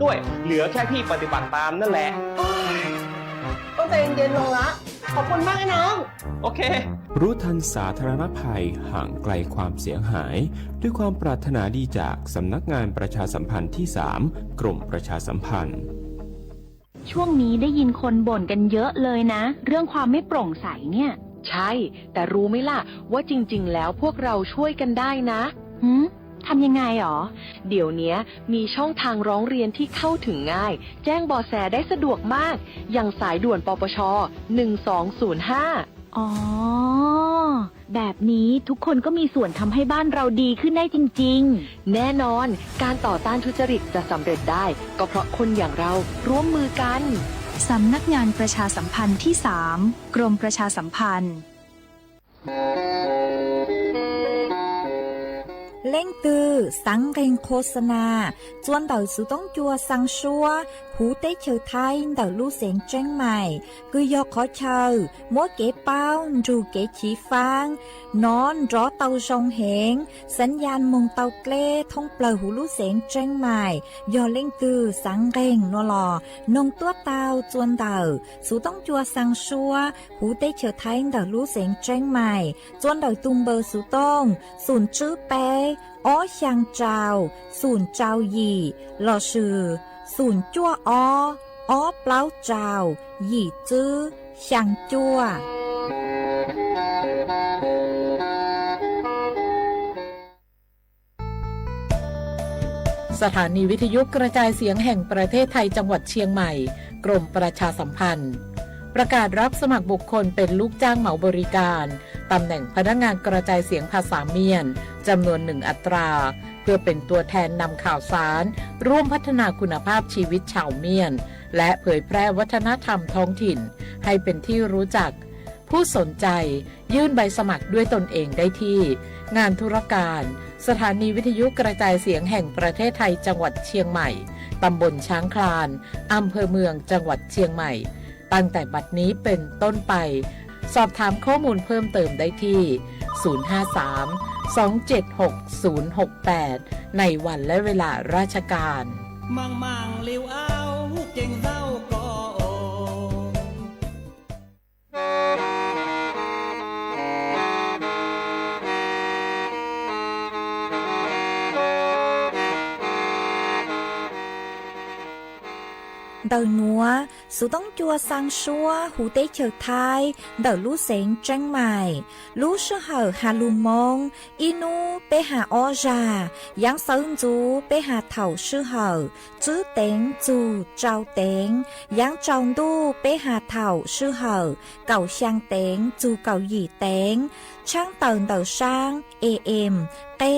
ด้วยเหลือแค่พี่ปฏิบัติตามนั่นแหละต้องใจเย็นๆลงละขอบคุณมากนะน้องโอเครู้ทันสาธารณภัยห่างไกลความเสียหายด้วยความปรารถนาดีจากสำนักงานประชาสัมพันธ์ที่ 3 กรมประชาสัมพันธ์ช่วงนี้ได้ยินคนบ่นกันเยอะเลยนะเรื่องความไม่โปร่งใสเนี่ยใช่แต่รู้ไหมล่ะว่าจริงๆแล้วพวกเราช่วยกันได้นะทำยังไงหรอเดี๋ยวนี้มีช่องทางร้องเรียนที่เข้าถึงง่ายแจ้งเบาะแสได้สะดวกมากอย่างสายด่วนปปช1205อ๋อแบบนี้ทุกคนก็มีส่วนทำให้บ้านเราดีขึ้นได้จริงๆแน่นอนการต่อต้านทุจริตจะสำเร็จได้ก็เพราะคนอย่างเราร่วมมือกันสำนักงานประชาสัมพันธ์ที่ 3 กรมประชาสัมพันธ์เล่งตือสังเกงโฆษณาจวนเต่าสุต้องจัวสังชัวผู้เต้เชอไทยเต่าลู่เสียงแจ้งใหม่คือยอกขอเชอมัวเก๋เป้าจูเก๋ชีฟางนอนรอเต่าชงเหงสัญญาณมงเต่าเกล้ท่องเปล่าหูลู่เสียงแจ้งใหม่ยอเล่งตือสังเกงนัวหลอนงตัวเต่าจวนเต่าสุต้องจัวสังชัวผู้เต้เชอไทยเต่าลู่เสียงแจ้งใหม่จวนเต่าตุ้มเบอร์สุต้องศูนย์ชื่อเป้อ้อช่างเจ้าศูนย์เจ้าหยี่หล่อชื่อศูนย์จั่วอ้อเปล่าเจ้าหยี่จื้อช่างจั่วสถานีวิทยุกระจายเสียงแห่งประเทศไทยจังหวัดเชียงใหม่กรมประชาสัมพันธ์ประกาศรับสมัครบุคคลเป็นลูกจ้างเหมาบริการตำแหน่งพนักงานกระจายเสียงภาษาเมียนจำนวน1 อัตราเพื่อเป็นตัวแทนนำข่าวสารร่วมพัฒนาคุณภาพชีวิตชาวเมียนและเผยแพร่วัฒนธรรมท้องถิ่นให้เป็นที่รู้จักผู้สนใจยื่นใบสมัครด้วยตนเองได้ที่งานธุรการสถานีวิทยุกระจายเสียงแห่งประเทศไทยจังหวัดเชียงใหม่ตำบลช้างคลานอำเภอเมืองจังหวัดเชียงใหม่ตั้งแต่บัดนี้เป็นต้นไปสอบถามข้อมูลเพิ่มเติมได้ที่ 053-276-068 ในวันและเวลาราชการมังเลี้ยวเอาเก่งเศร้าก็เต่านัวสุต้องจัวสังชัวหูเต้เฉิดไทยเต่าลู่เสียงแจ้งใหม่ลู่ชื่อเหอหาลุมงอีนูไปหาออจายังเซิงจูไปหาเถ่าชื่อเหอจื้อเต็งจูเจ้าเต็งยังจองดูไปหาเถ่าชื่อเหอเก่าช่างเต็งจูเก่าหยี่เต็งช่างเต่าช่างAMเต้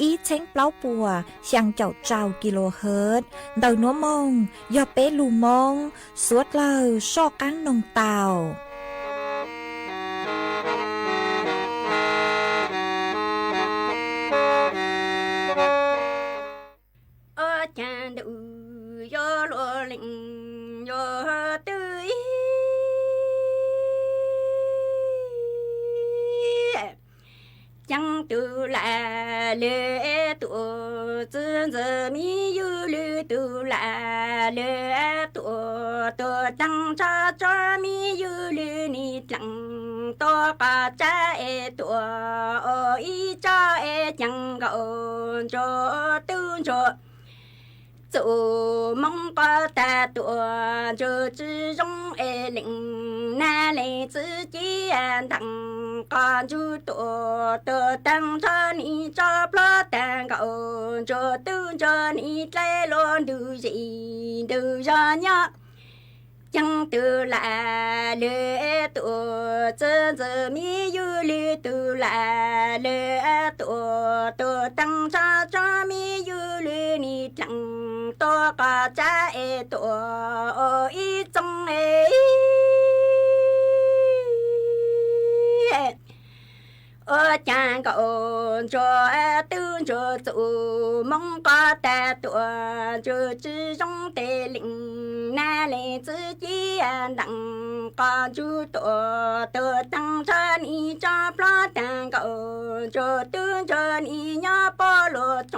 อีเช้งเปล่าปัวช่างเจ้ากิโลเฮิรตซ์เต่านัวมงยอเป้ลูมงสวดเลยชอกันนงเต่าจานดูยอโลลิงยอตุยจังตูลาเลตัวจืนจะมีอยู่หรือตูลาเลตัวจังจะมีอยู่หรือนี่จังตัวก็จะตัวอีจะจังก็จะตูจะ做梦个大多，就只用领那里自己当个就多多当着你找不当个，就等着你来乱ดูgìดู着呢。ยังตูลาเลือตัวเจอมีอยู่เลือตูลาเลือตัวตั้งจะมีอยู่เลือนี่จังตัวก็จะตัวอีจังจางก็จะตื่นจะสู่มองก็แต่ตัวจะ只用得领那里自己当个主多当着你找不当个就等着你呀菠萝种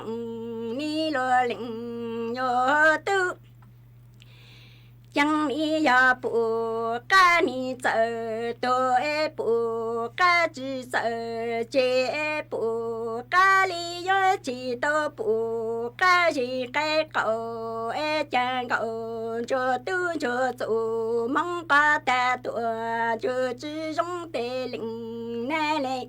你罗领哟都江里要不干你走，对不干只走，接不干里有几都不干是该狗哎，讲狗就都就走，忙个的多就只用的领奶奶。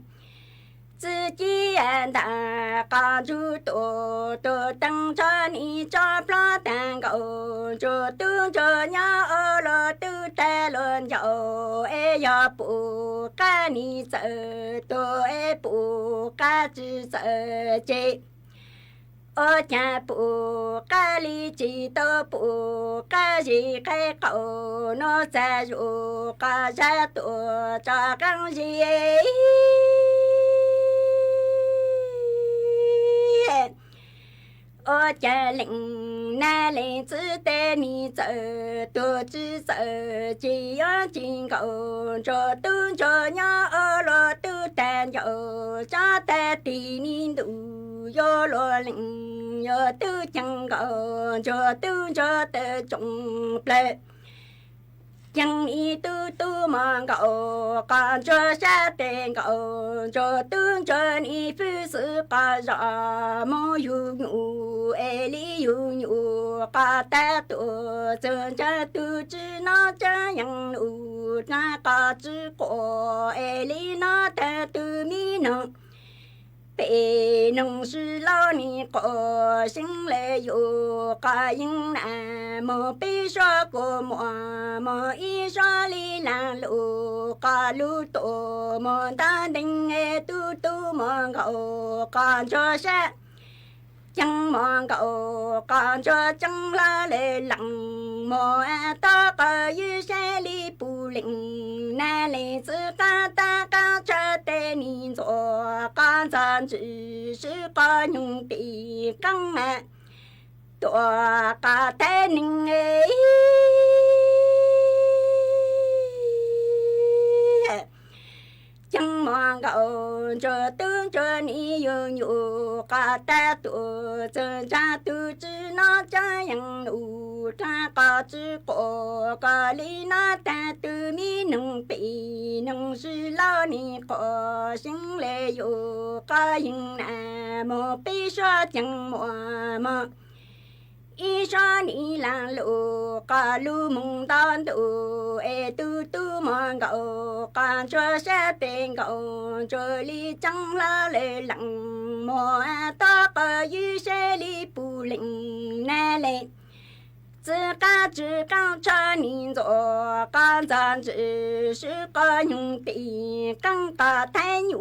自己人大干就多多等着你找不蛋糕，就等着鸟儿了都在轮游，哎呀不干你走，对不干只走街。我家不干里几都不干是开口，我在如干在多这刚是。我家领奶奶只带你走，多只走，只要进口，这都这鸟儿了都带有，家带地里路有罗林，有都讲口，这都这的种来。江里都忙高，干着下蛋糕，这等着你不是干啥么有牛，爱里有牛，干得多，真正都知那这样路，那个只过，爱里那得都没能。被农是老你高兴来有个应难，莫被说过莫一说里难路，个路多莫大定哎都莫高，干着山。江莫高，干着江拉来浪，莫大个雨山里不灵，南来自干大干着带你做，干咱只是个用的干啊，多个带你哎。江莫高，这等着你有个大多，这家都知那这样路，他个只个个里那单都没能背，能是老你高兴来有个应难，莫被说江莫。一双你浪路，个路梦到路，哎都忙高，干着山边高，这里长老来浪，莫大个雨山里不灵难来。自刚着你做，刚咱只是个用的，刚个太牛，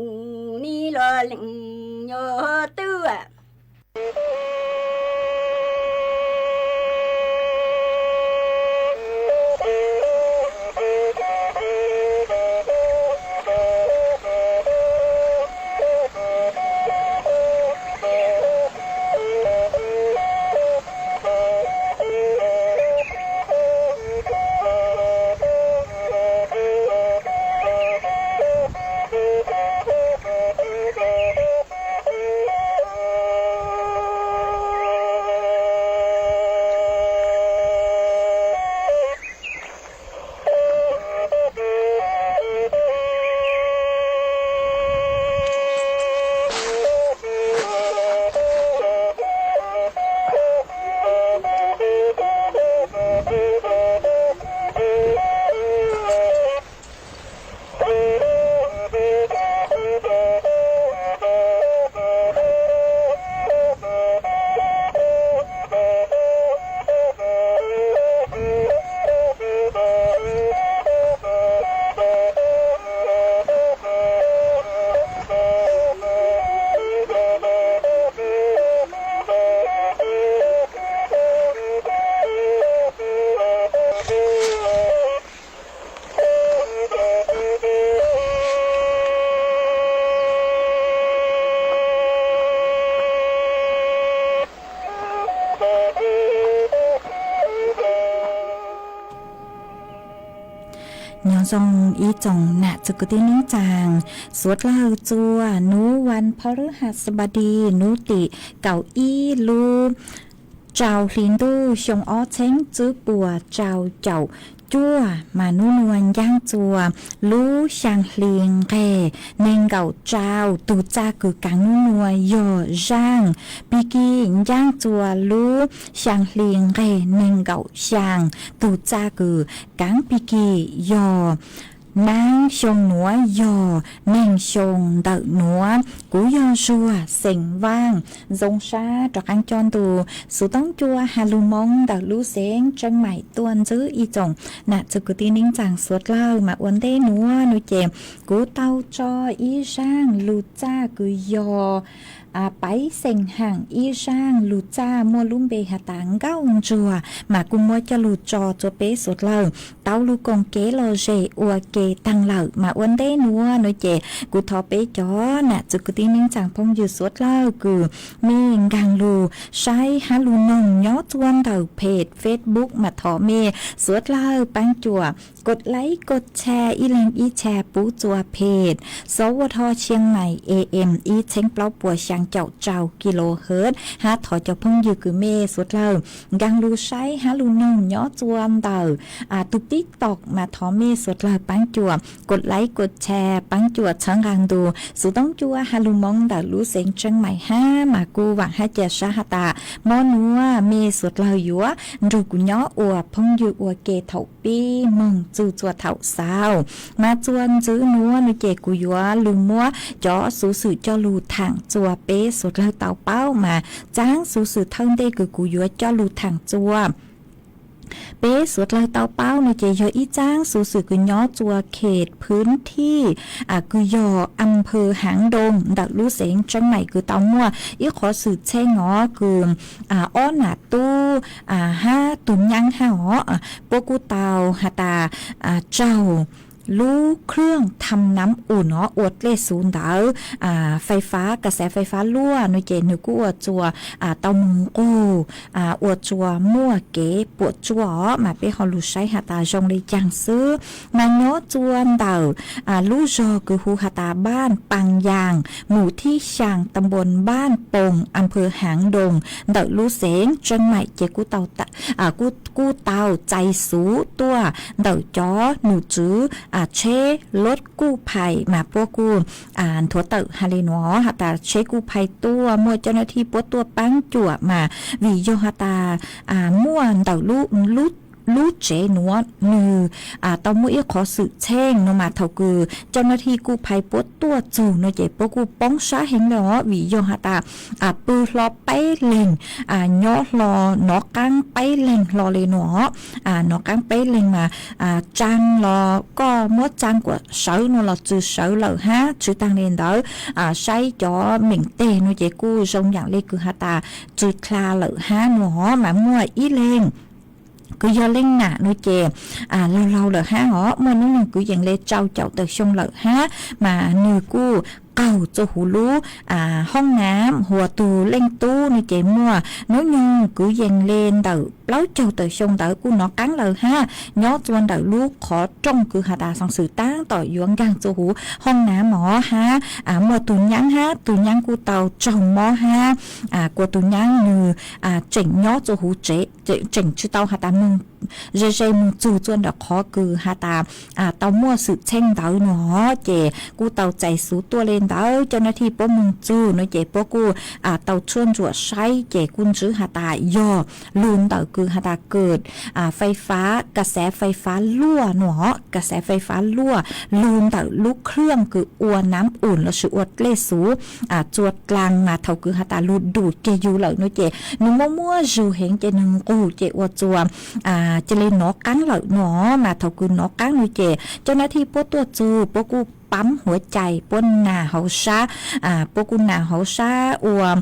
你了灵有多啊。ทรงอีจงหนะจุกตินิจางสวดเล่าจัวนูวันพฤหัสบดีนุติเก่าอี้ลู trào liền đu xong ó chén chứ bùa trào chậu chua mà nu nuan giang chùa lú sang liền ghè nên gạo trào tụ cha cử cắn nu nuôi dò giang biki giang chùa lú sang liền ghè nên gạo sang tụ cha cử cắn biki dò nang sông núa dò nang sông đợi núa cú do xua sình vang giống xa trọc ăn tròn tù số tông chua hà lù mông đợi lú xén chân mày tuôn giữ y chồng nạ cho cứ tin nín chẳng suốt lâu mà uốn đê núa nuôi chèm cú tao cho y sang lù cha cứ dò bấy sành hàng y sang lù cha mua lúm bề hà tảng gạo chùa mà cũng mua cho lù trò cho bé sốt lờ tao lù con kế lò rể ua kê tăng lờ mà uốn đê núa nói chè cú thọ bé chó nè chứ cứ tin nín chẳng phong dư sốt lờ cứ mình gang lù sai há lù nồng nhó chuan đầu page Facebook mà thọ mê sốt lờ bán chùaกดไลค์กดแชร์อีแรงอีแชร์ปูจัวเพจสวทเชียงใหม่ AM อีเช้งเปล่าปัวช่างเจ้าเจ้ากิโลเฮิรตซ์หาถอเจ้าพงยือคือเมสุดเลยกังลูใช้หาลูนงย่อจวนเตอตุกติ๊กตอกมาถอเมสุดเลยปังจัวกดไลค์กดแชร์ปังจัวเชิงกังดูสุต้องจัวหาลูมองเตอลูเสียงเชียงใหม่ห้ามากูหวังให้เจสหตามอนัวเมสุดเลยยัวรูกุย่ออัวพงยืออัวเกเถาปีมงจูจัวเถาสาวมาจวนจื้อนัวนุเจกุยัวลุงมัวจ่อสูสื่อจ่อลูถังจัวเป๊สุดเลยเตาเป้ามาจ้างสูสื่อเทิงเด้คือกุยัวจ่อลูถังจัวเป๊สุดเลยเตาเป้าในเจยอีจ้างสูสื่อกุย่อจัวเขตพื้นที่กุยออำเภอหางดงดักลูเสงจังใหม่คือเตามัวอีขอสื่อแช่งอคืออ้อหนาตู้ห้าตุนยังห้าปกูเตาหาตาเจ้ารู้เครื่องทำน้ำอุ่นอวดเลศูนย์ดาวไฟฟ้ากระแสไฟฟ้ารั่วนุเจนึกอวดจัวเตามุงโกอวดจัวมั่วเก๋ปวดจัวมาไปฮอลูใช้หาตาจงเลยจังซื้อมาเนาะจวนดาวลู่จอคือฮูหาตาบ้านปังยางหมู่ที่ช่างตำบลบ้านปงอำเภอหางดงเดาลู่เสงจังใหม่เจกูเตากู้เตาใจสูตัวเดาจ้อหนูจื้อเชรถกู้ภัยมาพวกกูถั่วเต๋อฮาเลนอฮาตาเชกู้ภัยตัวมวยเจ้าหน้าที่ปวดตัวปังจั่วมาวิโยฮาตาม่วนเต๋อลูเจหนัวมือตอมุ้ยขอสื่อแช่งนมาเท่าคือเจ้าหน้าที่กู้ภัยปวดตัวจู่นเจ็บปกูป้องช้าเห็นแล้ววิโยฮาตาปืนรอไปเล่งย่อรอนอกังไปเล่งรอเลยหนอนอกังไปเล่งมาจังรอก็มัวจังกว่าเสาโนเราจื้อเสาเหล่าฮะจื้อตังเรียนเด้อใช้จอเหม่งเตนเจ็บกูทรงอย่างเล็กคือฮาตาจื้อคลาเหล่าฮะหนอมามั่วอีเล่งcứ do lên nạ nuôi chè lâu lâu là há họ mà nó cứ dần lên trâu chậu từ sông lợi há mà nửa cu cầu cho hủ lúห้องน้ำหัวตูเล่งตู้ในเจมัวน้อยนึงcứ dần lên đầu láo trâu từ sông đầu cu nó cắn lời ha nhó chuan đầu lú khó trong cứ hà đà sang sự tán tỏi yuan gang cho hủ ห้องน้ำหมอฮะมัวตูnhắn haตูnhắn cu tàu trồng mò ha củaตูnhắn nư chỉnh nhó cho hủ chế chỉnh chứ tàu hà đà mừng dây mừng chủ chuan đã khó cứ hà đà tàu mua sự chen đầu nó chè cu tàu chạy xuống tua lênเจ้าหน้าที่ป้อมึงจู้น้อยเจ๋ป้อกูเตาชวนจั่วใช้เจ๋กุนจื้อหาตาย่อลูนเตาคือหาตาเกิดไฟฟ้ากระแสไฟฟ้ารั่วหนอกระแสไฟฟ้ารั่วลูนเตาลูกเครื่องคืออวนน้ำอุ่นแล้วสืออวดเลสูจวดกลางมาเท่าคือหาตาลูดดูดเจยูเหล่าน้อยเจ๋หนูมั่วจูเห็นเจนึงกูเจอวดจัวจะเลยหนอกังเหล่าหนอมาเท่าคือหนอกังน้อยเจ๋เจ้าหน้าที่ป้อตัวจูป้อกูปั๊มหัวใจป้นหนาเฮาซาปกุนหนาเฮาซาอวม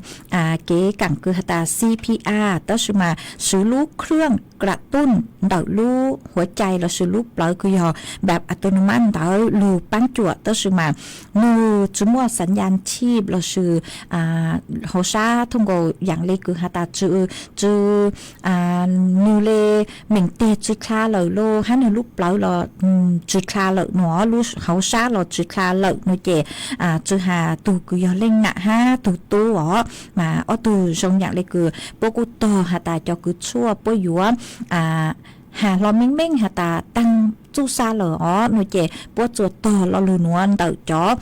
เก๋กังคือหตา CPR ต่อสมาซื้อลูกเครื่องกระตุ้นเดาลูหัวใจเราซื้อลูกปล่อยคือยอแบบอัตโนมัติเดาลูปั้นจวดต่อสมานูจุมัวสัญญาณชีพเราซื้อเฮาซาทงโกอย่างเล็กคือหตาจือนูเล mình tê chữ kha lợi lô hắn là lúc bảo là chữ kha lợi nó lúc hậu sát là chữ kha lợi nó chè chữ hà tu cứ giờ lên ngạ ha tu ở mà ở tu trong nhạc lấy cứ bố cô to hà ta cho cứ chua bố dúa hà lo minh hà ta tăng chu sa lở ó nó chè bố chuột to lo lù nuông tự chó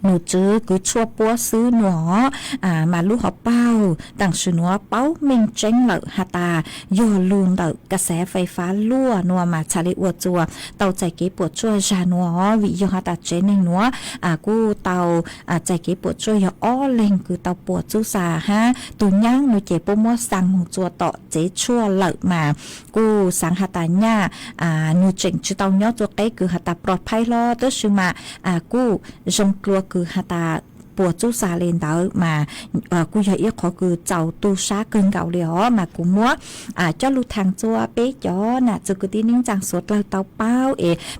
nụ chứ cứ chua búa xứ nó mà lúc họ bao đằng sự nó bao mình tránh lợi hà ta do luôn đợi cả xe phai phá lúa nó mà trả lại uột chùa tàu chạy kế bột chua ra nó vì do hà ta chế nên nó cú tàu chạy kế bột chua giờ ó lên cứ tàu bột chú xà ha tù nhang nó chế bố mua sang một chùa tọ chế chua lợi mà cú sang hà ta nha nụ chỉnh chứ tàu nhớ chùa cái cứ hà ta bọt phai lo tới sự mà cú rong cua cứ hà ta bùa chú xa lên đó mà cô giờ ít khó cứ giàu tu xá cơn gạo liỏ mà cũng muốn cho lưu thằng chua bé chó nè chứ cứ tin những trang suốt lời tàu bao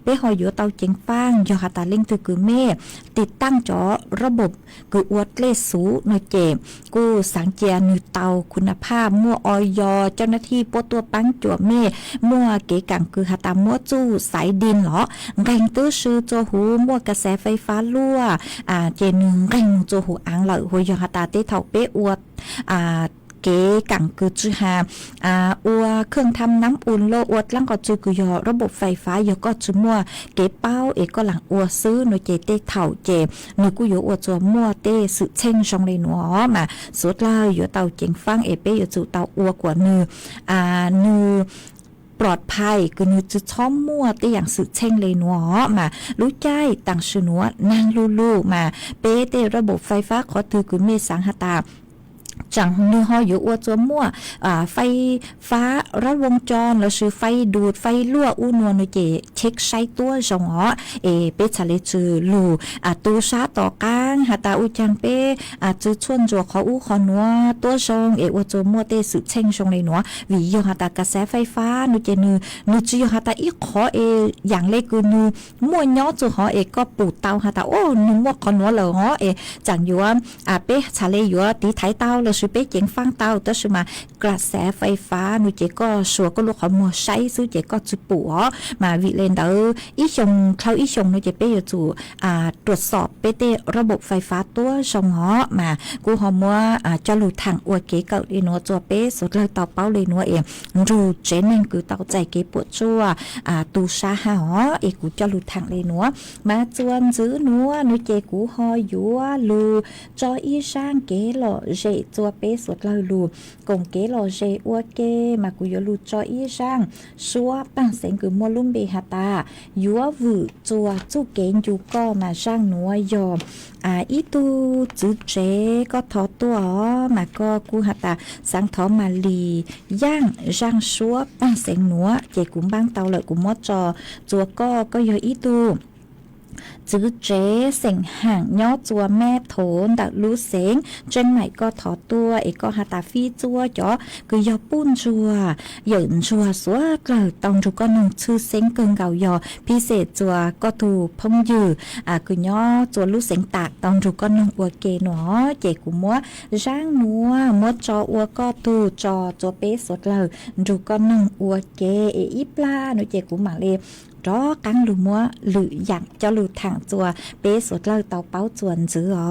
bé hồi giữa tàu chính phang do hà ta linh từ cứ mêติดตั้งจอระบบคืออวดเลสูหน่อยเจกูสังเกตนือเตาคุณภาพมั่วออยเจ้าหน้าที่ปตัวปังจั่วเม่มั่วเก๋กังคือหาตามั่วจู้สายดินเหรอแรงตื้อซื้อจัวหูมั่วกระแสไฟฟ้ารั่วเจนึงแรงจัวหูอ่างเหล่าหัวยหาตาเต้เถาเป๊ะอวดเก๋กังคือจือหาอัวเครื่องทำน้ำอุ่นโลอวดลังก็จือกุยอระบบไฟฟ้ายก็จือมั่วเก๋เป้าก็หลังอัวซื้อหน่วยเจเต้เถ่าเจหน่วยกุยออัวจัวมั่วเต้สืบเช่งชงเลยหนัวมาสุดเลยอยู่เตาเจงฟังเป้อยู่จู่เตาอัวกว่านือปลอดภัยคือนือจะช้อมมั่วแต่อย่างสืบเช่งเลยหนัวมารู้ใจต่างชนัวนางลูมาเป้เต้ระบบไฟฟ้าขอถือคือเมสังหตาจังเนื้อหอยอยู่อัวจัวมั่วไฟฟ้ารัดวงจรแล้วซื้อไฟดูดไฟรั่วอูนวลเจเช็คใช้ตัวจงอ๋อเป้ชาเลจือลูตูซาต่อกลางหาตาอุจังเป้จือชวนจัวขออูขอนัวตัวจงอัวจัวมั่วเตสืบเช่งจงเลยหนัววิโยหาตากระแสไฟฟ้านูเจนูจือหาตาอีขออย่างเล็กคือนูมั่วย้อจัวหอก็ปูเตาหาตาโอ้นูมั่วขอนัวเลยหอจังอยู่เป้ชาเลอยู่ตีไถเตาซื้อเป๊ะเจ๋งฟังเตาแต่ซื้อมากระแสไฟฟ้าหนูเจก็ชัวก็ลูกเขามัวใช้ซื้อเจก็จุปัวมาวิเลนเดอร์อีชงเขาอีชงหนูเจเป๊ะอยู่จู่ตรวจสอบเป๊ะเตระบบไฟฟ้าตัวชงหอมากูหอมัวจะหลุดทางอวดเก๋เก่าดีนัวจัวเป๊ะสุดเลยเตาเป้าเลยนัวรูเจนึงคือเตาใจเก๋ปวดชัวตูชาหอกูจะหลุดทางเลยนัวมาจวนซื้อนัวหนูเจกูหอยัวลูจออีช่างเก๋หล่อเจจัวเป้สุดเลยลูกงเก๋หล่อเจอัวเก๋มากูยลูจออีช่างชัวปังเสียงคือมัวลุ่มเบหตายัววืจัวจูเก๋ยูก็มาช่างนัวยอมอีตูจื้อเจก็ทอตัวมาก็กูหตาสังทอมาลีย่างช่างชัวปังเสียงนัวเจกุมบ้างเตาเลยกุมมอจอจัวก็ยออีตูจื้อเจเสียงห่างย่อจัวแม่โถนดักรู้เสียงเจนใหม่ก็ถอตัวก็หาตาฟีจัวจ่อคือยอปุ้นจัวเหยินจัวสัวเกลือตองจุก็นงชื่อเสียงเกินเก่ายอพิเศษจัวก็ถูพงยืคือย่อจัวรู้เสียงตากตองจุก็นงอัวเกหนอเจกุมัวร่างนัวมัวจออัวก็ถูจอจัวเป๊ะสดเลยจุก็นงอัวเกอีปลาหนูเจกุหมาเลรอกังหรือมัวหรืออยากจะหลุดทางจัวเป๊ะสุดเลยเตาเป้าจวนจื้ออ๋อ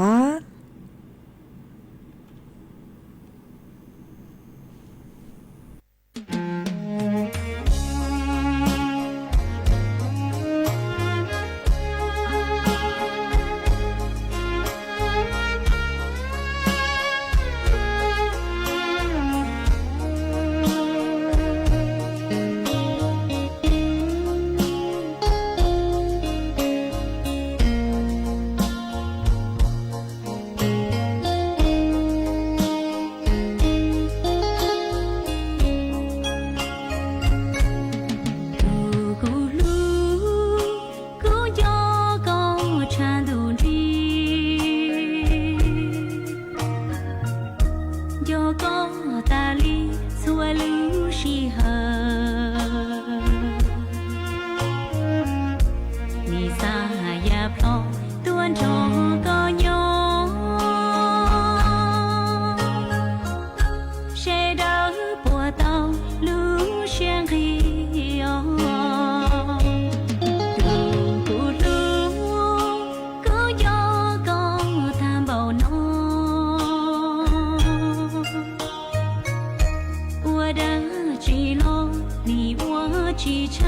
起程，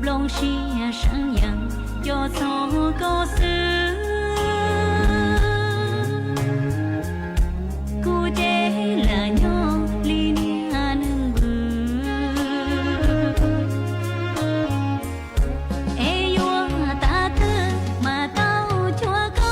龙溪生阳要从高斯，古代了鸟里年能不，哎呦大的马到脚高。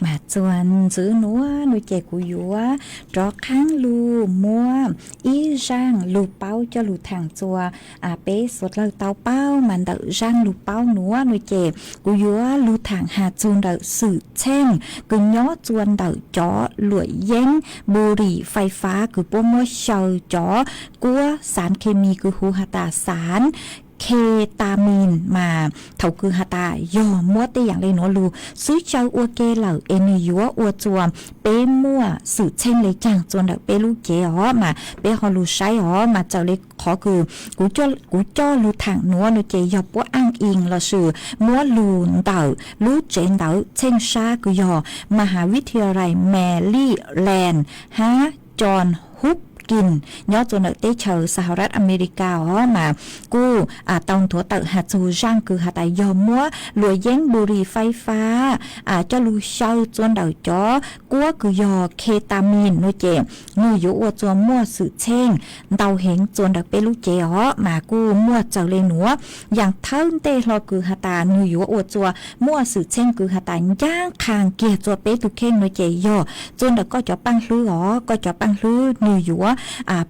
mà chuan giữ núa nuôi chè của dúa cho kháng lu mua ý rang lu bao cho lu thằng chùa bé sốt lâu tao bao mà đợi rang lu bao núa nuôi chè của dúa lu thằng hà chuan đợi sự chen cứ nhó chuan đợi chó lụi dén bù rỉ phai phá cứ bố môi sầu chó của sán chemi cứ hú hà tà sánเคตามีนมาเท่าคือหาตายอมัวแต่อย่างเลยเนาะลูซื้อเจ้าอัวเกเหล่าเอนิยัวอัวจวมเป้มั่วสื่อเช่นเลยจังจนเดเป้ลูกเจอ๋อมาเป้ฮอลูใช้อ๋อมาเจ้าเลยขอคือกูจ้อลูทางนัวนูเจยอปัวอ้างอิงละสื่อมัวลูนเต่าลูเจนเต่าเช่นชากุยอมหาวิทยาลัยแมรี่แลนด์ฮะจอห์นฮุป กินย้อนจนเตเชอสหรัฐอเมริกามากูตองถั่วเตอหัดจูจ้างคือหัดยอมมัวรวยเย้งบุหรี่ไฟฟ้าเจ้าลูเชาจวนเดาจ้อกัวคือยอเคตามีนนู่เจนู่อยู่อวดจวนมัวสื่อเช่งเดาเห็นจวนเดาเปลูเจมากูมัวเจ้าเลยหนัวอย่างเท่าเตลอคือหัตานู่อยู่อวดจวนมัวสื่อเช่งคือหัตาย่างคางเกียจวเปตุเข่งนู่เจยอจวนเดาก็จะปังลื้อก็จะปังลื้อนู่อยู่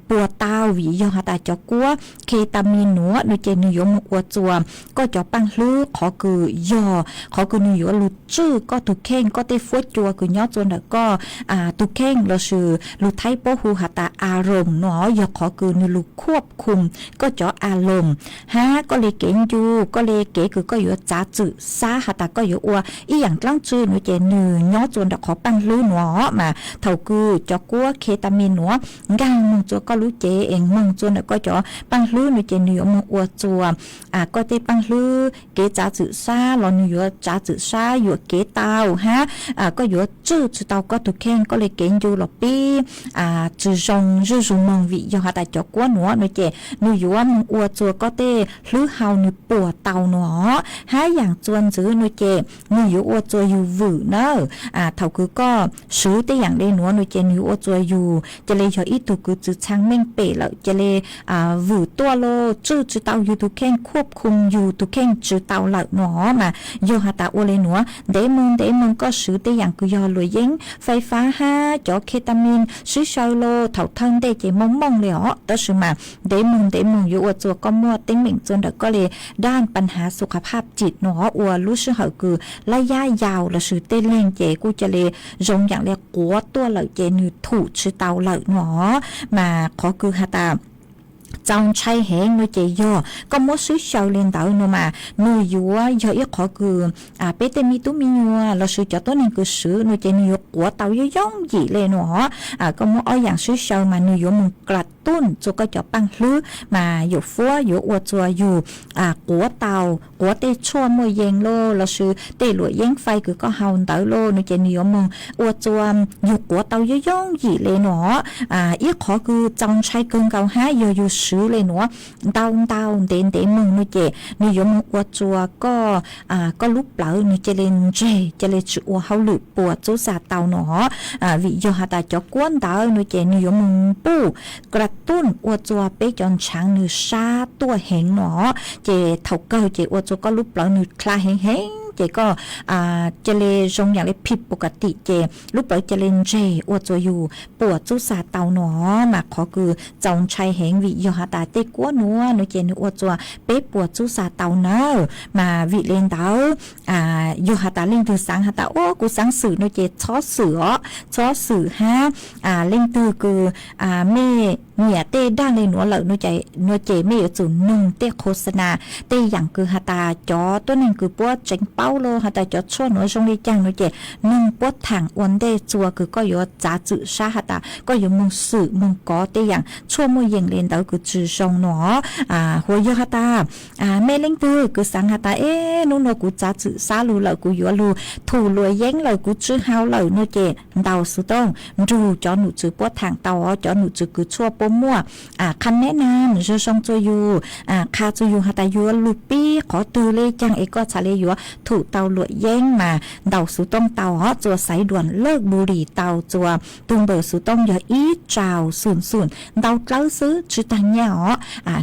ปัวตาวิยอหัตาจะกัวเคตามีนหนัวนู่เจนู่อยู่มัวอวดจวนก็จะปังลื้อขอคือยอขอคือนู่อยู่ลุจื้อก็ตุเข่งก็เตฟวดจัวคือยอจวนเดาก็ตุเข่งเราชื่อลุไทโปหูหัตาอารมณ์เนาะยอขอคือนู่ลุควบคุมก็จะอารมณ์ก็เลยเก่งอยู่ก็เลยเก๋คือก็อยู่จ้าจื้อซาหัตาก็อยู่อัวอีอย่างตั้งจื้อนู่เจนู่ยอจวนเดาขอปังลื้อหนัวมาเท่าคือจะกัวเคตามีนหนัวกางมึงจัวก็รู้เจเองมึงจวนเดาก็จะปังลื้อนู่เจนู่ยมึงอัวจัวก็เตปังลื้อเก๋จ้าจื้อซาหลอนอยู่จ้าจื้อซาอยู่เก๋ตาวก็อยู่จื้อจื้อตาวก็ตุเข่งก็เลยเก่งอยู่หลบปีจื้อจงจื้อจงมองวิยอหัตาจะกัวหนัวนู่เจนู่อยู่ว่ามึงอัวจัวก็เตลื้อเฮานี่ปวดเตาหนัวอย่างจวนจื้อนู่เจนู่อยู่อัวจัวอยู่หวือเนอะเท่าคือก็ซื้อแต่อย่างได้หนัวนู่เจนู่อัวจัวอยู่จะเลยจะอีตุคือจื้อช้างเม่งเป๋แล้วจะเลยหวือตัวโลจื้อเตาอยู่ตุเข่งควบคุมอยู่ตุเข่งจื้อเตาเหล่าหนัวมายอหัตาอัวเลยหนัวเดมึงก็ซื้อแต่อย่างคือยอรวยเย้งไฟฟ้าจอเคตามีนซื้อชอยโลเท่าทั้งได้เจมองเลยแต่สุมาเดมึงอยู่อัวจัวก็มัวติ้งเหม่งจนเด็กก็เลยด้านปัญหาสุขภาพจิตหนออัวรู้สึกเหอคือระยะยาวละซื้อเต้นเล่งเจกูจะเลยจงอย่างเรียกกัวตัวเหล่าเจนือถูชื่อเตาเหล่าหนอมาขอคือฮาตาจงใช้แหงนู่เจยอก็มัวซื้อชาวเลนเตาโนมานู่อยู่ว่ายออีขอคือเปเตมีตุมีนัวเราซื้อจอตัวนึงคือซื้อนู่เจนู่กัวเตาย่องหยีเลยเนาะก็มัวเอาอย่างซื้อชาวมานู่อยู่มึงกระตุ้นจุก็จะปังลื้อมาอยู่ฟัวอยู่อวดจัวอยู่กัวเตากัวเตชั่วมัวเยงโลเราซื้อเตหลวยเยงไฟคือก็เฮาเตาโลนู่เจนู่มึงอวดจัวอยู่กัวเตาย่องหยีเลยเนาะอีขอคือจงใช้เกินเก่าอยู่ซื้อเลยหนัวเตาเด่นมึงนู่เจนี่ยมอวดจัวก็ลุกเปล่านี่เจเลนจะเลยชัวเฮาหลุดปวดจุสาเตาหนอวิยอหาตาจะกวนเตานู่เจนี่ยมปูกระตุ้นอวดจัวเป๊กจนช้างนี่ซาตัวแหงหนอเจเท่าเกอเจอวดจัวก็ลุกเปล่านี่คลาแหงเจก็เจเลทรงอย่างเลยผิดปกติเจรูปเปิดเจเลนเจอวดจัวอยู่ปวดจุสาเตาหนอมาขอคือจงชัยแหงวิยอหาตาเตกัวนัวนูเจนอวดจัวเป๊ปวดจุสาเตาเนอมาวิเลนเตายอหาตาเล่งตือสังหาตาโอ้กูสังสื่อนูเจช้อสื่อเล่งตือคือเม่เนี่ยเต้ด้านเลยหนัวเหล่านูเจไม่อยู่จุดหนึ่งเต้โฆษณาเต้อย่างคือหาตาจอตัวหนึ่งคือปวดเจงเป้าโลหาตาจอชั่วหนัวชงดีจังนูเจหนึ่งปวดถังอ้วนเต้จัวคือก็อยู่จ่าจื้อชาหาตาก็อยู่มึงสื่อมึงก็เต้อย่างชั่วมือเย็นเลนเตาคือจื้อชงหนอหัวยอหาตาแม่เล่งตือคือสังหาตานู่นกูจ่าจื้อซาลูเหล่ากูอยู่ลูถูรวยเย้งเหล่ากูจื้อเฮาเหล่านูเจเตาสุดต้องดูจอหนูจื้อปวดถังเตาจอหนูจื้อคือชั่วปมั่วคันแนะนำจะส่งตัวอยู่คาตัวอยู่หาตาอยู่ลูปี้ขอตือเลยจังเอก็ชาเลอยู่ถูกเตาหลวยแย่งมาเดาสุต้องเตาจัวสายด่วนเลิกบุหรี่เตาจัวตุงเบอร์สุต้องอย่าอีจาวศูนย์เดาเกล้าซื้อจุดตังเนี่ย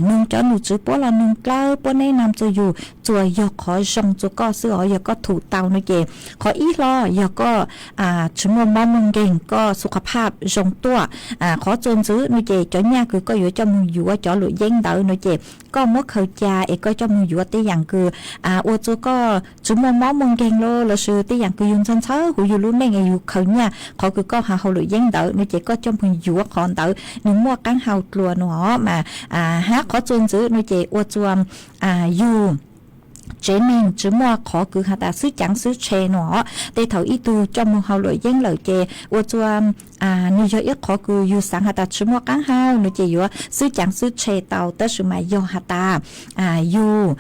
นึ่งจอหนูจื้อปวละนึ่งเกล้าปวแนะนำตัวอยู่จัวยอขอส่งจัวก็ซื้อยอก็ถูกเตาในเกขออีรอยอก็ชั่วโมงบ้านมึงเก่งก็สุขภาพส่งตัวขอจนซื้อในเกจเนี่ยคือก็อยู่cho mừng dúa cho lụi danh đỡ nói chị có mất khẩu cha ấy có cho mừng dúa tí dạng cứ ô chú có chúng mong ghen lô là sự tí dạng cứ dùng thân thớ của dù luôn này ngày dù khẩu nha họ cứ có hào lụi danh đỡ nói chị có cho mừng dúa còn đỡ nhưng mua cắn hào lùa nó mà hát khó chôn giữ nói chị ô chú dù chế mình chứ mua khó cứ hạt ta sư chẳng sư chè nó để thầu ít tu cho mua hậu lợi dân lợi chè ô chua nếu do ít khó cứ yêu sáng hạt ta chứ mua cán hao nếu chè yêu sư chẳng sư chè tàu tới sự mà do hạt ta yêu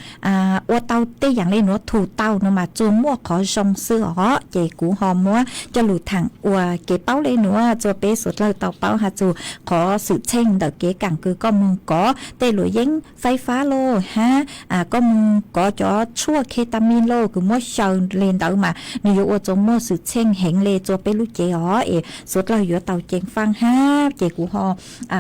ô tàu tê dạng lên nó thủ tàu nó mà chua mua khó sông sư họ chè cũ họ mua cho lụt thẳng ô kế bao lên nữa cho bé sụt lời tàu bao hạt chua khó sự chen đợt kế càng cứ có mong có tê lụi dân phái phá lô ha có mong có cho chua ketamin lô cứ mua sầu lên đỡ mà nếu ô trong mua sự chen hẹn lên cho bé lúc trẻ họ sụt lời giữa tàu chen phăng ha trẻ của họ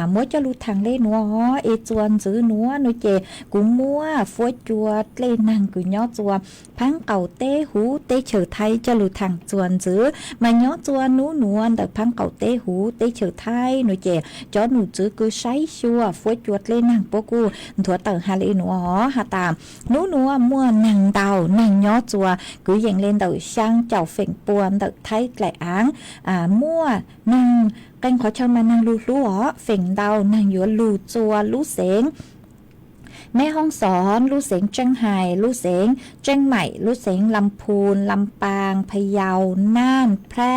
mua cho lúc thằng lên nữa họ chuan giữ nữa nuôi trẻ cũng mua phối chua lên năng cứ nhó chua phăng cầu té hú té chờ thay cho lúc thằng chuan giữ mà nhó chua nú nuông đợt phăng cầu té hú té chờ thay nuôi trẻ cho nụ giữ cứ sấy chua phối chua lên năng bố cu thua tờ hà lên nữa họ hà tạm nú nuông mua nàng tàu nàng nhó chùa cứ dành lên đầu sang chào phèn buồn đợt thấy lại áng mua nàng canh khó cho mà nàng lù lú ó phèn tàu nàng dừa lù chùa lú xénแม่ห้องสอนลู่เสียงเชียงไฮ้ลู่เสียงเชียงใหม่ลู่เสียงลำพูนลำปางพะเยาน่านแพร่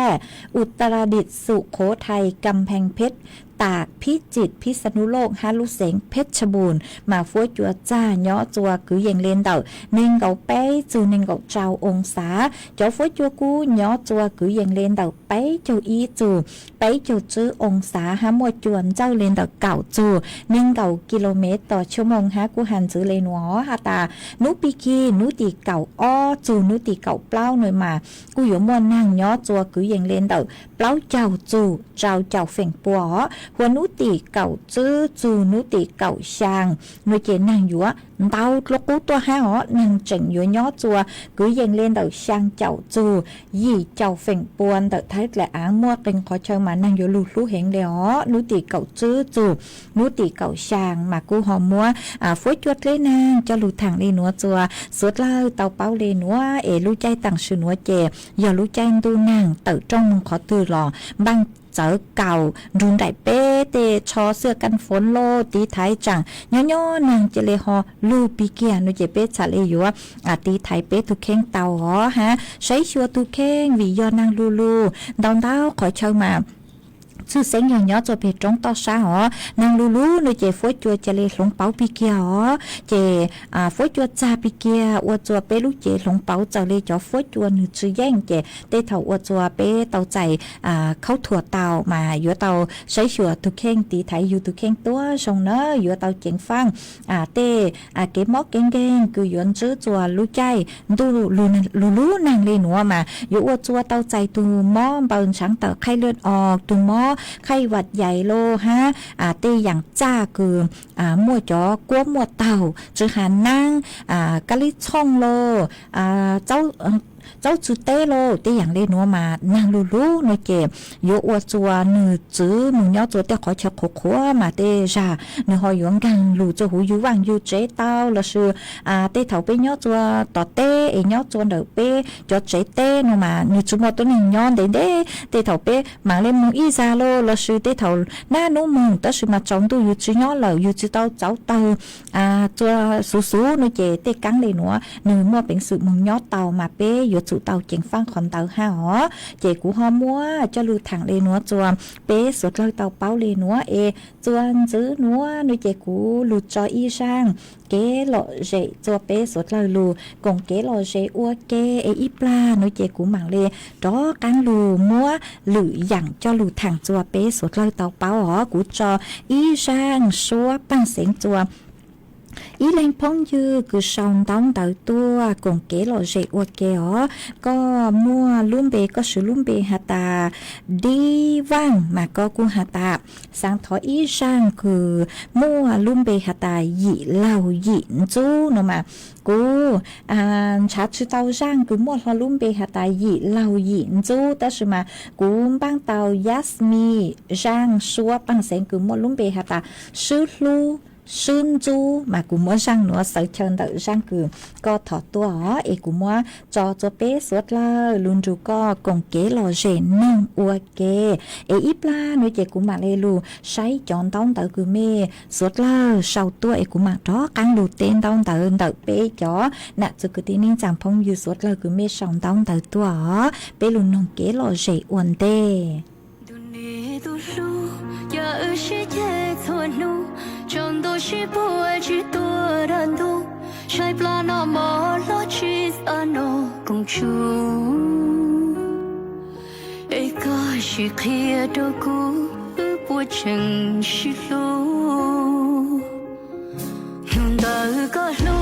อุตรดิตถ์สุโขทัยกำแพงเพชรตากพิจิตรพิษณุโลกฮาลุเสงเพชรบูรณ์มาฟัวจัวจ้าเนาะจัวกือยังเล่นเต่านิ่งเกาไปจูนิ่งเกาเจ้าองศาเจ้าฟัวจัวกูเนาะจัวกือยังเล่นเต่าไปเจ้าอีจูไปเจ้าจื้อองศาฮะมัวจวนเจ้าเล่นเต่าเก่าจูนิ่งเก่ากิโลเมตรต่อชั่วโมงฮะกูหันจื้อเลยหนัวฮาตานุปีกีนุตีเก่าอ้อจูนุตีเก่าเปล่าหน่อยมากูอยู่มัวนั่งเนาะจัวกือยังเล่นเต่าเปล่าเจ้าจูเจ้าเฝ่งปัวหัวนุตีเก่าจื้อจูนุตีเก่าชางnuôi chế nàng dúa tao lúc cú tua ha họ nàng chỉnh dúa nhó chùa cứ dành lên đầu sang chậu chù gì chậu phèn buồn tự thấy là áng mua kinh khó chơi mà nàng dúa lù lú hẹn đè họ nuôiตีเก่าจื้อจูนุตีเก่าชางmàกูhọ mua phối chuột lên nàng cho lù thẳng đi núa chùa suốt lao tàu bao lên núa lù chay tặng sự núa chè giờ lù chay tu nàng tự trong khó từ lò băng chở cầu run đại bé tê cho สื้อกันฝนโลตีไทยจังย่อนางเจเลฮอลูปีเกียนุเจเป้ชาเลยัวตีไทยเป้ตุเข่งเตาหอฮะใช้ชัวตุเข่งวิยอนางลูดาวขอเช่ามาชื่อเสียงอย่างย่อจะเป็นจงต่อช้าหอนางลูในเจฟัวจัวจะเลยหลงเป๋าปีเกียหอเจฟัวจัวจ่าปีเกียอวจัวเป้ลูกเจหลงเป๋าจะเลยจ่อฟัวจัวหนึ่งชื่อแย่งเจเตเถาอวจัวเป้เตาใจเข้าถั่วเตามาอยู่เตาใช้ชัวตุเข่งตีไทยอยู่ตุเข่งตัวทรงเนออยู่เตาเจียงฟังเต้เก็บมอกเก่งคือย้อนชื่อจัวลูกใจดูลูนางเลยหนัวมาอยู่อวจัวเตาใจตูหม้อเบิ่งช้างเตาไข้เลือดออกตูหม้อไข้หวัดใหญ่โลฮะตีอย่างจ้าคือมัวจอกวมัวเต่าจือหานั่งกะลิช่องโลเจ้าจือเต้โลตีอย่างเล่นัวมานางลูในเก็บโยอวจัวหนึ่งจื้อมึงย่อจัวเต้ขอเชาขัวมาเต้จ่าหนึ่งหอยหยงกังลูจะหูยูวังยูเจ๊เต้าละชื่อเต้เถาไปย่อจัวต่อเต้ย่อจัวเดอเป้จอเจ๊เต้นัวมาหนึ่งจุดตัวหนึ่งย้อนเด้เต้เถาเป้มาเล่มึงอีซาโลละชื่อเต้เถาหน้านุ่มมึงแต่ชื่อมาจองตัวยูจื้อย่อเหล่ายูจื้อเต้าเจ้าเต้าจัวสูในเจเต้กังเลยนัวหนึ่งมัวเป็นสื่อมึงย่อเต้ามาเป้ยูchủ tàu chèn phăng còn tàu ha hó chị của họ mua cho lưu thẳng lên núa chùa bé suốt lời tàu bao lên núa chuan giữ núa nuôi chị của lưu cho y sang kế lọ rễ cho bé suốt lời lù còn kế lọ rễ ua kê ít pla nuôi chị của mảng lê đó cán lù mua lử dặn cho lưu thẳng chùa bé suốt lời tàu bao hó của cho y sang xóa băng xén chùa ý lên phong dư cứ sòng đóng đợi tua cùng kế lọ dậy qua kéo có mua luôn bề có sự luôn bề hạt ta đi vang mà có cu hạt ta sáng thói ý sang cứ mua luôn bề hạt ta dị lào dị chú nó mà cú chả chữ tàu sang cứ mua luôn bề hạt ta dị lào dị chú ta sự mà cú băng tàu Yasmi sang xua băng sen cứ mua luôn bề hạt ta sư lu xuân du mà cũng muốn sang nữa sợ chân tự sang cứ có thọ tua ấy cũng muốn cho bé suốt là luôn chú có còn kế lò rèn nâng ua kê ấy ít la nói chị cũng mà lê lu say chọn tông tự cứ mê suốt là sau tua ấy cũng mà đó căng đủ tên tông tự bé chó nè cho cứ tin chẳng phong như suốt là cứ mê sòng tông tự tua bé luôn nông kế lò rèn uẩn tê trong đôi chỉ bùa chỉ tua đàn thu trái pla nó mò lo chỉ xa nó cùng chú ấy có chỉ kia đâu cũ bùa chẳng chỉ lu nung đời có lu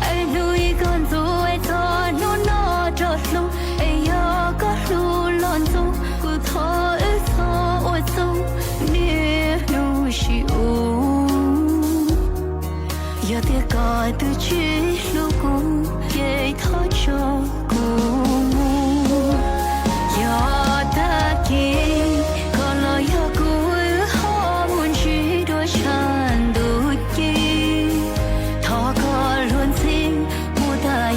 ấy nuôi con dù ấy cho nó cho lu ấy yo có lu lon dù cứ thọ ấy thọ ôi dù nia nu chỉ u giờ tiếc có từ chỉ lúc cũng vậy thôi cho cùng giờ ta kia còn lo giờ cuối họ muốn chỉ đôi chân đôi kia thọ có luôn xin mua tay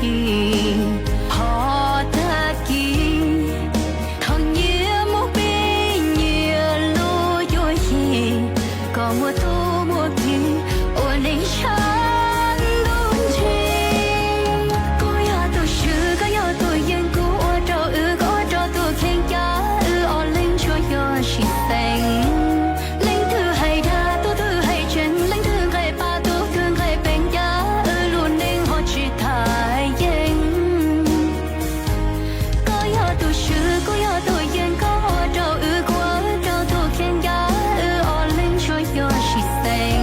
gì họ ta kia thằng nhớ một bên nhớ lối dối gì còn một tô một gì ổn định chán đôi chi cô ya tôi sư có ya tôi yên cô ở trâu có trâu tôi khen cá ở lên cho ya chỉ xanh lên thứ hay đa tôi thứ hay chân lên thứ hay ba tôi thương hay bên giá luôn nên họ chỉ thay yên có ya tôi sư có ya tôi yên có ở trâu có trâu tôi khen cá ở lên cho ya chỉ xanh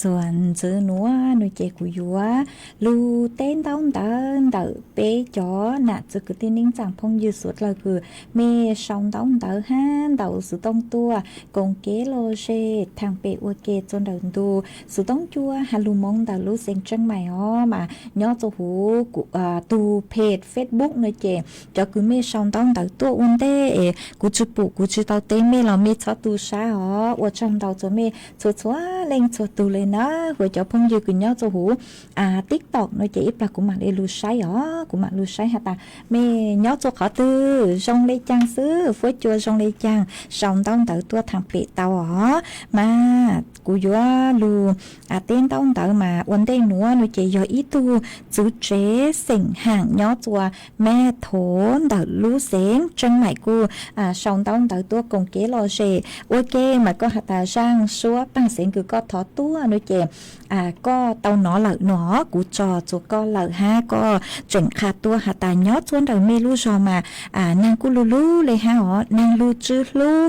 ส่วนซื้อหนัวหนูเจกูยัวลูเต้นต้นเดินเดอเป๊จอน่ะจะคือที่นิ่งจังพงยืดสุดเลยคือเมชองต้นเดอห้าเดอสุดต้องตัวกงเกโลเชทางเปอวเกจนเดินดูสุดต้องจัวฮาลูมงเดอลูเซงจังใหม่อ๋อมาย่อจะหูกูตูเพจเฟซบุ๊กหนูเจจะคือเมชองต้นเดอตัวอุ่นเต้กูจะปลูกกูจะเตาเต้เมเราเมชอตูช้าอ๋อว่าจังเดาจะเมชัวเล่งชัวตูเลยนะหัวเจ้าพงยืกุญย่อจะหูติ๊กตอกnói chỉ là cũng mặc để lưu sai ó cũng mặc lưu sai hả ta mẹ nhớ cho khó tư trong đây trang xứ phối chua trong đây trang xong tao tự tua thằng bị tao ó mà cú vô lưu tên tao tự mà vấn đề nữa nói chỉ do ý tu chữ chế sinh hàng nhớ chua mẹ thốn tự lưu xén chân mày cu xong tao tự tua cùng kế lo xe ok mà có hả ta sang số bằng xén cứ có thọ tua nói chỉ có tao nó lợi nó cú trò chỗ có lợi ha có chuẩn khá tua hả ta nhớ xuống đầu mê lu rồi mà nàng cu lu luเลยha họ nàng lu chư lu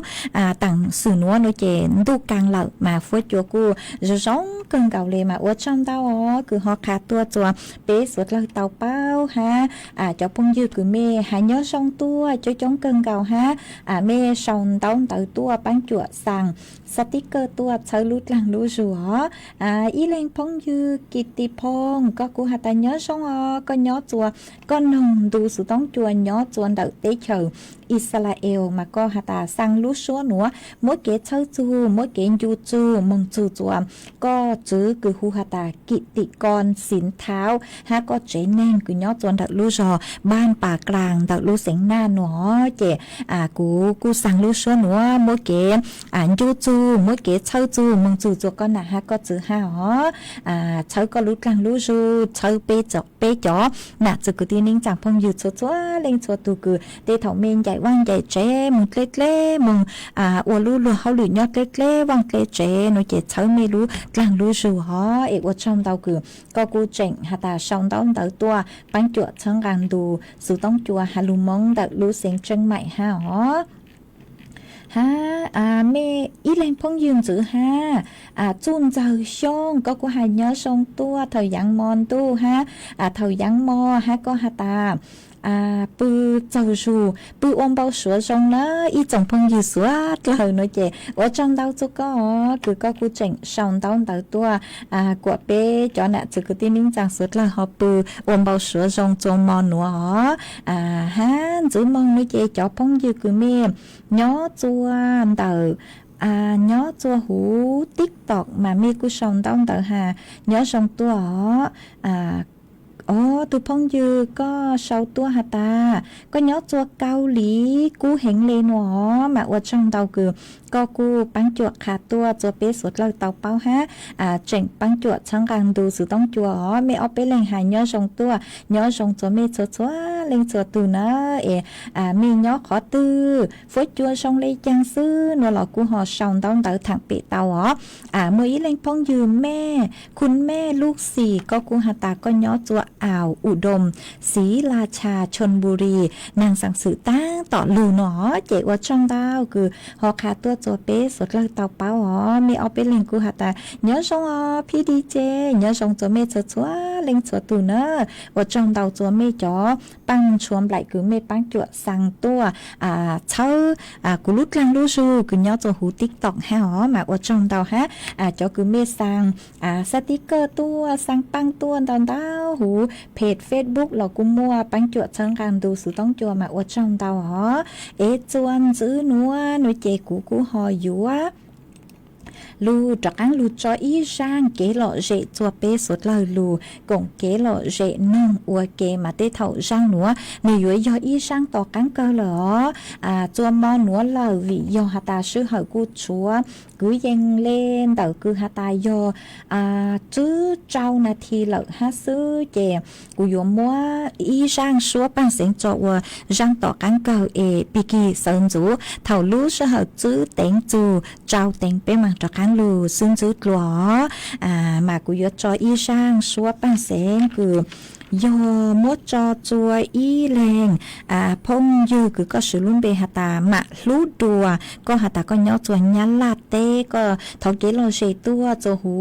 tặng sự nữa nói chè tu càng lợi mà phối chúa cu rồi giống cơn gạo lề mà ở trong tao cứ họ khá tua cho bé suốt lời tàu bao ha cho phong dư cứ mê hãy nhớ xong tua cho chống cơn gạo ha mê xong tao tự tua bán chuột sàng sticker ตัวเชอลุดหลังรู้จัวอีเลงพงยือกิติพงก็กูหาตาย้อช่องก็ย้อจัวก็นงดูสุต้องจัวย้อจวนเดเตเชออิสราเอลมาก็หาตาสั่งรู้ชัวหนัวมดเกเชอจูมดเกยูจูมงจูจัวก็จื้อคือหูหาตากิติกรสินเท้าฮะก็เจนแน่งคือย้อจวนเดรู้จอบ้านป่ากลางเดรู้เสียงหน้าหนัวเจกูสั่งรู้ชัวหนัวมดเกยูจูmỗi cái chơi chú mong chú cho con là ha có chữ ha ó chơi có lút càng lút chú chơi bê chó nè chú cứ tin ninh chẳng phong dư cho lên cho tụ cứ để thảo men dạy vang dạy trẻ mừng lết mừng ô lú lú hao lử nhót lết vang lết trẻ nói trẻ chơi mê lú càng lú chú hó ế ô trong tàu cứ có cô chỉnh hà ta xong tao tàu tua bánh chuột chẳng càng đủ chú tông chùa hà lù mong đặt lú xén chân mày ha hó ha mẹ ít lên phong dương chữ ha chun giờ xong có của hai nhớ xong tua thời gian mòn tu ha thời gian mò ha có ha ta bự châu dù bự ôm bao sữa xong đó ý chồng phong dư sữa lời nói chè ở trong đâu chú có cứ có cú chỉnh xong tao tao tua của bé cho nè chỉ cứ tin ninh rằng sữa là họ bự ôm bao sữa xong cho mòn nữa ha giữ mong nói chè cho phong dư cứ mê nhớ chua tờ nhớ chua hú TikTok mà mê cú xong tao tờ hà nhớ xong tua tụi phong dư có sau tua hả ta có nhớ chua Cao Lý cú hẹn lên nó mà ở trong tàu cứ có cú bán chuột khá tua cho bé suốt lời tàu bao ha chỉnh bán chuột chẳng càng đủ sự tông chùa mẹ ở bé lên hài nhớ trong tua nhớ trong cho mẹ chúa lên chúa từ nó mẹ nhớ khó tư phối chua xong lấy trang sư nó là cú họ xong tao tới thẳng bị tàu mới lên phong dư mẹคุณแม่ลูกสี่ก็กูหาตาก็ย้อจัวอ่าวอุดมศรีราชาชลบุรีนางสังสือตั้งต่อลูหนอเจ๋ว่าช่องดาวคือฮอคาตัวจัวเป๊สดเลยเตาเป้ามีเอาไปเล่นกูหาตาย้อช่องพี่ดีเจย้อช่องจัวเมจัวจัวเล่นจัวตูเนอว่าช่องดาวจัวเมจ๋อปังชวมไหลคือเมปังจัวสั่งตัวเช่ากูลุดลังลูชูคือย้อจัวหูติ๊กตอกฮะมาว่าช่องดาวฮะจ๋อคือเมสั่งสติกเกอร์ตัวสั่งปังตัวตอนดาวหูเพจ Facebook เรากูมัวปังจวดเชิงการดูสุต้องจัวมาอวดช่องเตาจวนซื้อนัวหน่วยเจกูหออยู่lu trắc ăn lu cho ý sang kế lọ rễ chua bê suốt lời lu cũng kế lọ rễ nông ua kế mà tê thầu sang nữa nếu dưới do ý sang tỏ cắn cơ lỡ chua mò nữa lời vì do hà ta sư hở cu chúa cứ dành lên tờ cứ hà ta do chứ trao nà thì lợ hát sư chè cụ dụ mua ý sang xua bằng sáng cho ua răng tỏ cắn cơ bì kỳ sơn rú thầu lú sư hở chứ tên chù trao tên bê mạng trắc ăn lu xin giữ lúa mà cụ yo cho y sang xua bằng sáng cứ ยอมัวจอจัวอีแรงพงยูคือก็สือลุ่นเบหตามะลูดัวก็หตาก็ย่อจวนยันลาเต้ก็ทอเกโลเชตัวโจหู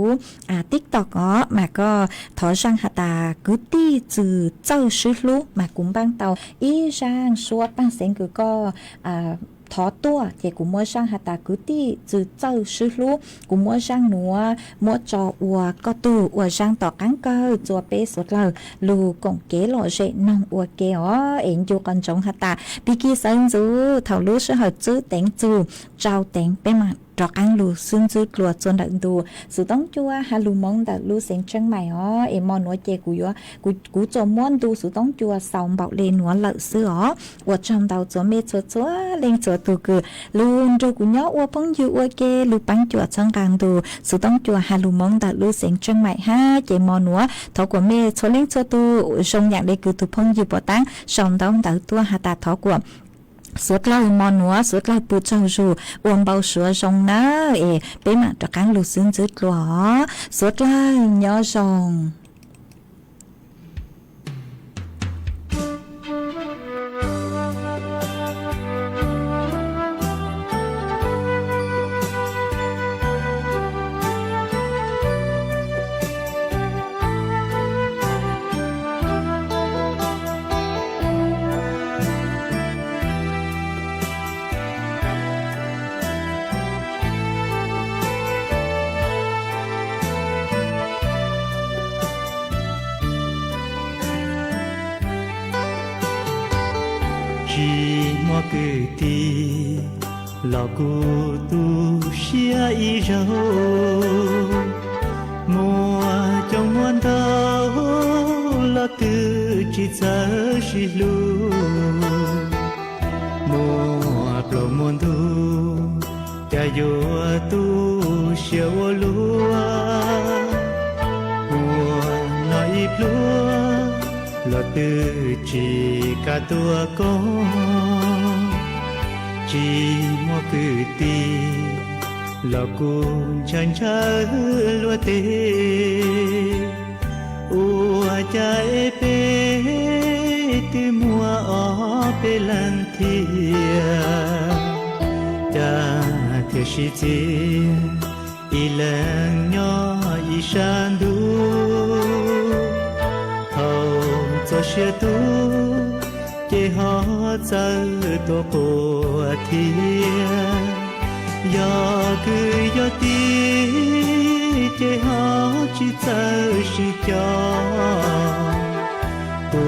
ติ๊กตอกอ๋อมาก็ทอช่างหตากุตี้จือเจ้าชื่อลูมากุ้มบ้างเตาอีช่างชัวปั้งเสียงคือก็ทอตัวเจกุมัวช่างหตากุตี้จือเจ้าชื่อลูกุมัวช่างหนัวมัวจออัวก็ตู้อัวช่างต่อกังเกอจัวเปสุดเลยลูกงเกโลเชนองอัวเกอ๋อเอ็นจูกันจงหตาปีกีเซินจูเท่าลูชื่อเหอจื้อเต็งจูเจ้าเต็งไปมาดอกอังลูซึ่งจืดกลัวจนดังดูสุดต้องจัวฮาลูมองแต่ลูเสียงเชียงใหม่อ๋อเอ็มมอนหัวเจกูยัวกูจมม้วนดูสุดต้องจัวสาวเบาเลนหัวเหล่าซื้ออ๋อวัวจอมดาวจัวเมจัวเล่งจัวตูคือลูนดูกูย่อวัวพงยูวัวเกลูปังจัวช่างกลางดูสุดต้องจัวฮาลูมองแต่ลูเสียงเชียงใหม่ฮะเจมอนหัวทอกว่าเมจัวเล่งจัวตูชงอย่างเด็กคือตูพงยูปอตั้งสองต้องแต่ตัวหาตาทอกว่าสุดเลยมอนหัวสุดเลยปูเจ้าจูอวมเบาเสือทรงนะเป็นมาจากการลุซึ่งจืดกลัวสุดเลยย่อทรงcứ đi lọ cu tu xia y râu mùa trong muôn đau là từ chỉ giờ chỉ lu mùa pro muôn thu cha yo tu xia wo lúa mùa nói lúa là từ chỉ cả tua con chỉ mua cứ ti là cùng chân trái lúa tê ua trái pe từ mùa ở pe lần thia cha thiệt sĩ chi y lần nhỏ y san du thầu cho xe tu chế họ giờ tổ của thiên do cứ do tí chế họ chỉ giờ chỉ cho tu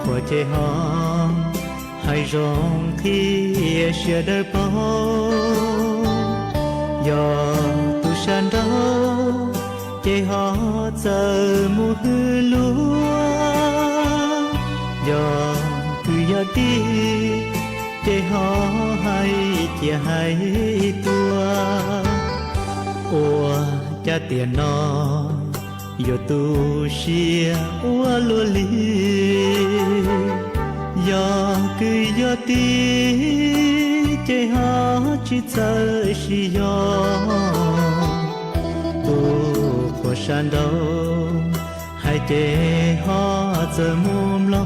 của chế họ hay rong khi xe đời bao do tu san đâu chế họ giờ mùa hư lúa do cứ giờ đi chế họ hay chia hay tua ủa cha tiền nó yo tu xia ua lúa li do cứ giờ đi chế họ chỉ giờ chỉ do của san đâu hai chế họ giờ mồm lo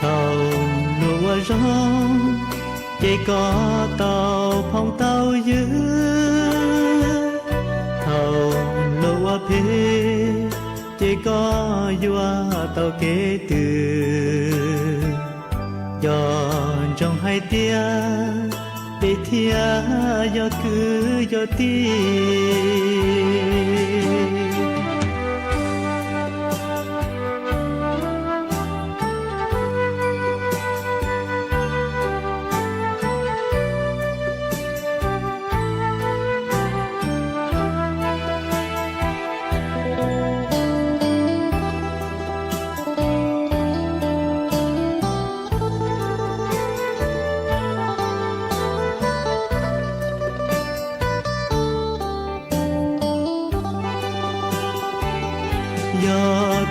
thầu lúa rong chế có tàu phong tàu dữ thầu lúa phê chế có vua tàu kế từ giòn trong hai tia để thia do cứ do ti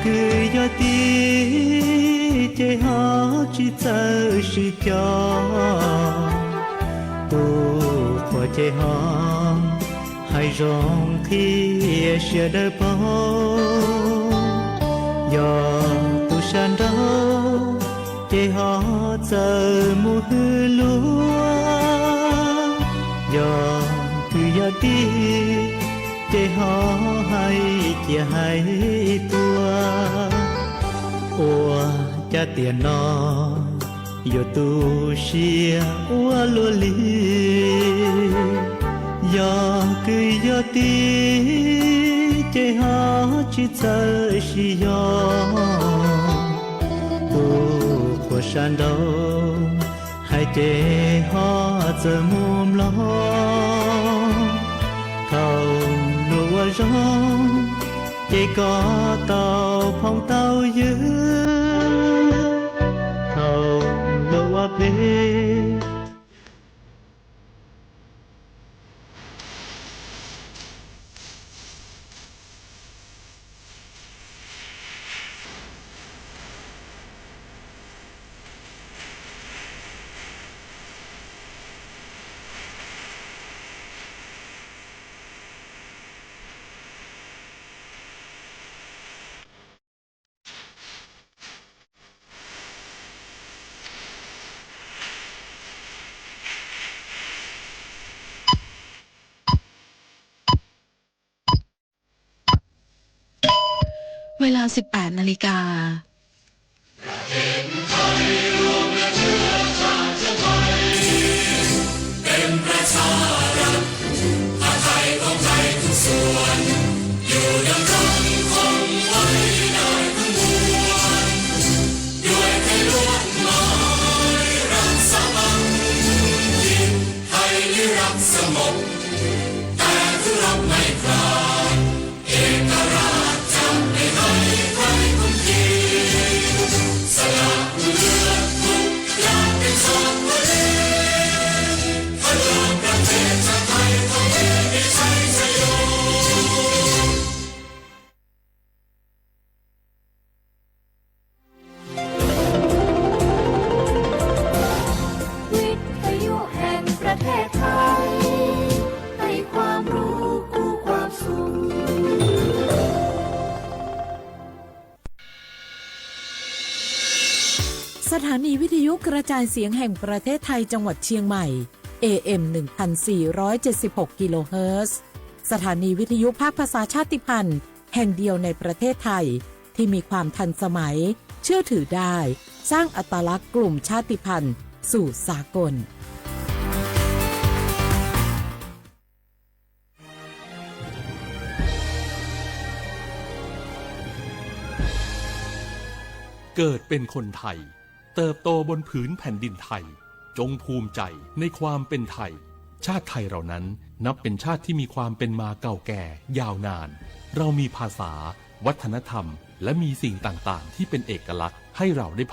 cứ do tí chế họ chỉ giờ chỉ cho tu của chế họ hay rong khi xe đời bao giờ tu san đâu để họ chờ mùa hư lúa giờ cứ giờ đi để họ hay chia hay tua ủa cha tiền nó giờ tu xia ủa lúa li giờ cứ giờ đi để họ chỉ chờ xì giờ tu của san đâu hay để họ chờ mồm lo thầu lúa rong để có tàu phong tàu dữ thầu lúa vềเวลา 18 นาฬิกาเป็นประชารัฐไทยของไทยทุกส่วนอยู่ดำรงคงไว้ได้ทั้งมวลด้วยไทยล้วนหมายรักสมัครจิตไทยนิรักสงบแต่ทุรบไม่คลายเอกราชจะไม่ให้ใครคุมขีสละเลือดทุกอย่างเป็นสองทะเลพลังประเทศชาติไทยต้องมีชัยชโยวิทยุแห่งประเทศไทยให้ความรู้กู้ความสุขสถานีวิทยุกระจายเสียงแห่งประเทศไทยจังหวัดเชียงใหม่ AM 1476 กิโลเฮิรตซ์สถานีวิทยุภาคภาษาชาติพันธุ์แห่งเดียวในประเทศไทยที่มีความทันสมัยเชื่อถือได้สร้างอัตลักษณ์กลุ่มชาติพันธุ์สู่สากลเกิดเป็นคนไทยเติบโตบนผืนแผ่นดินไทยจงภูมิใจในความเป็นไทยชาติไทยเรานั้นนับเป็นชาติที่มีความเป็นมาเก่าแก่ยาวนานเรามีภาษาวัฒนธรรมและมีสิ่งต่างๆที่เป็นเอกลักษณ์ให้เราได้